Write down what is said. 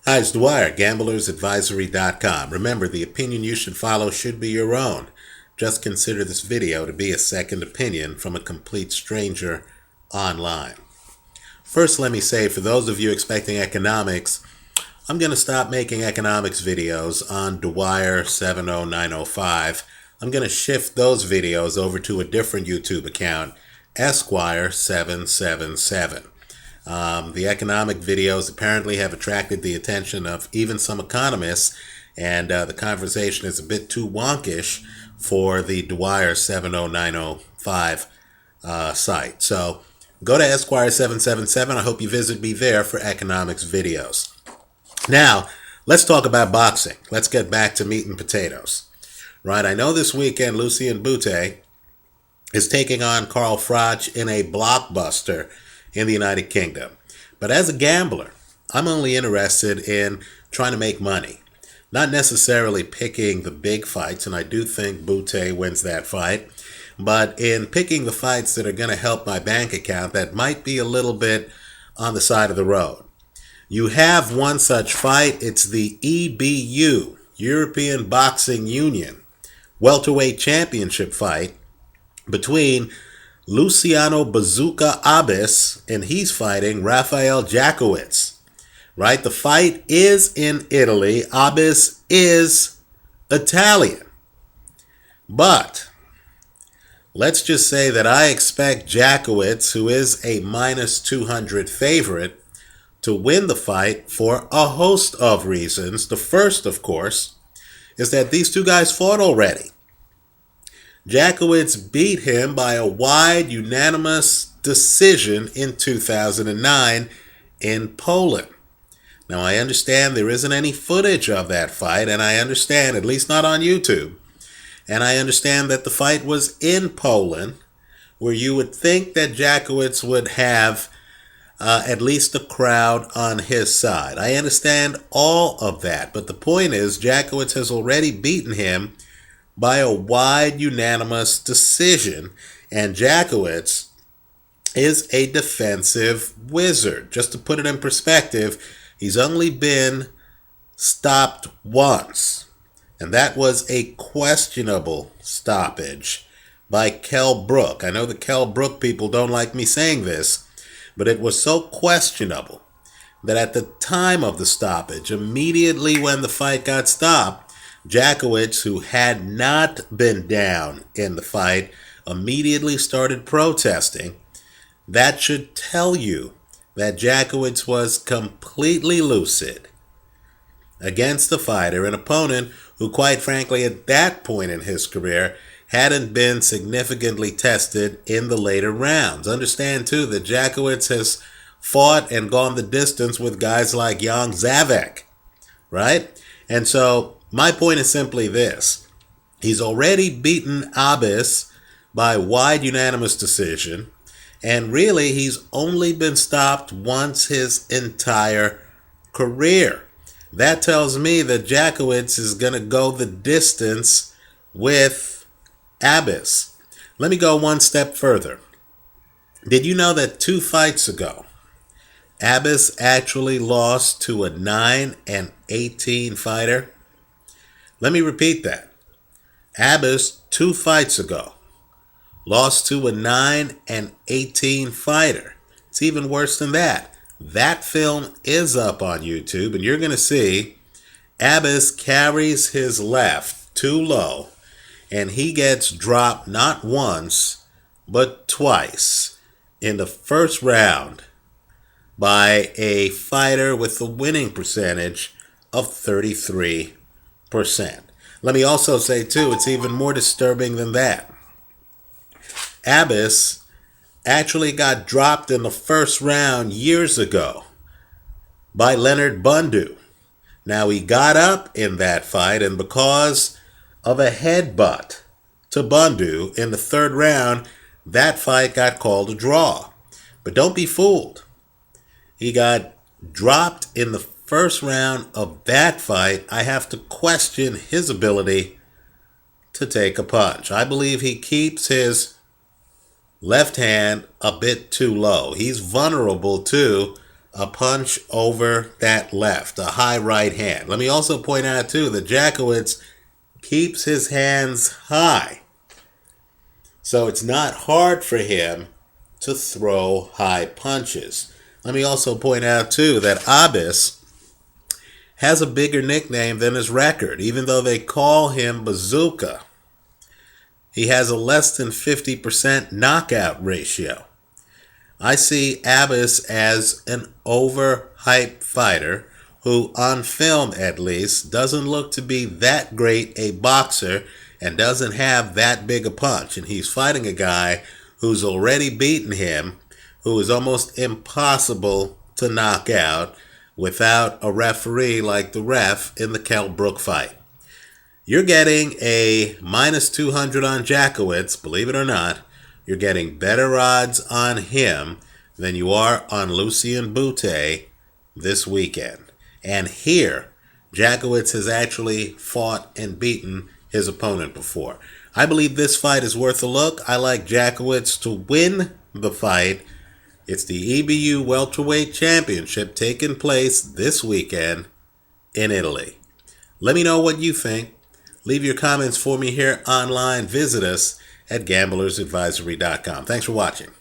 Hi, it's Dwyer, gamblersadvisory.com. Remember, the opinion you should follow should be your own. Just consider this video to be a second opinion from a complete stranger online. First, let me say, for those of you expecting economics, I'm going to stop making economics videos on Dwyer 70905. I'm going to shift those videos over to a different YouTube account, Esquire 777. The economic videos apparently have attracted the attention of even some economists, and the conversation is a bit too wonkish for the Dwyer 70905 site. So go to Esquire 777. I hope you visit me there for economics videos. Now, let's talk about boxing. Let's get back to meat and potatoes. Right, I know this weekend Luciano Abis is taking on Carl Froch in a blockbuster in the United Kingdom. But as a gambler, I'm only interested in trying to make money, not necessarily picking the big fights, and I do think Bute wins that fight, but in picking the fights that are going to help my bank account that might be a little bit on the side of the road. You have one such fight. It's the EBU, European Boxing Union, welterweight championship fight between Luciano Abis, and he's fighting Rafael Jackiewicz. Right? The fight is in Italy. Abis is Italian. But let's just say that I expect Jackiewicz, who is a minus 200 favorite, to win the fight for a host of reasons. The first, of course, is that these two guys fought already. Jackiewicz beat him by a wide, unanimous decision in 2009 in Poland. Now, I understand there isn't any footage of that fight, and I understand, at least not on YouTube, and I understand that the fight was in Poland, where you would think that Jackiewicz would have at least a crowd on his side. I understand all of that, but the point is, Jackiewicz has already beaten him by a wide unanimous decision, and Jackiewicz is a defensive wizard. Just to put it in perspective, he's only been stopped once, and that was a questionable stoppage by Kell Brook. I know the Kell Brook people don't like me saying this, but it was so questionable that at the time of the stoppage, immediately when the fight got stopped, Jackiewicz, who had not been down in the fight, immediately started protesting. That should tell you that Jackiewicz was completely lucid against the fighter, an opponent who, quite frankly, at that point in his career, hadn't been significantly tested in the later rounds. Understand, too, that Jackiewicz has fought and gone the distance with guys like Jan Zavek, right? And so my point is simply this. He's already beaten Abis by wide unanimous decision, and really he's only been stopped once his entire career. That tells me that Jackiewicz is going to go the distance with Abis. Let me go one step further. Did you know that 2 fights ago, Abis actually lost to a 9-18 fighter? Let me repeat that. Abis, 2 fights ago, lost to a 9-18 fighter. It's even worse than that. That film is up on YouTube, and you're going to see Abis carries his left too low, and he gets dropped not once, but twice in the first round by a fighter with a winning percentage of 33%. Let me also say, too, it's even more disturbing than that. Abis actually got dropped in the first round years ago by Leonard Bundu. Now, he got up in that fight, and because of a headbutt to Bundu in the 3rd round, that fight got called a draw. But don't be fooled. He got dropped in the first round of that fight. I have to question his ability to take a punch. I believe he keeps his left hand a bit too low. He's vulnerable to a punch over that left, a high right hand. Let me also point out, too, that Jackiewicz keeps his hands high. So it's not hard for him to throw high punches. Let me also point out, too, that Abis has a bigger nickname than his record, even though they call him Bazooka. He has a less than 50% knockout ratio. I see Abis as an overhyped fighter who, on film at least, doesn't look to be that great a boxer and doesn't have that big a punch. And he's fighting a guy who's already beaten him, who is almost impossible to knock out without a referee like the ref in the Kell Brook fight. You're getting a minus 200 on Jackiewicz, believe it or not. You're getting better odds on him than you are on Lucian Bute this weekend. And here, Jackiewicz has actually fought and beaten his opponent before. I believe this fight is worth a look. I like Jackiewicz to win the fight. It's the EBU Welterweight Championship taking place this weekend in Italy. Let me know what you think. Leave your comments for me here online. Visit us at gamblersadvisory.com. Thanks for watching.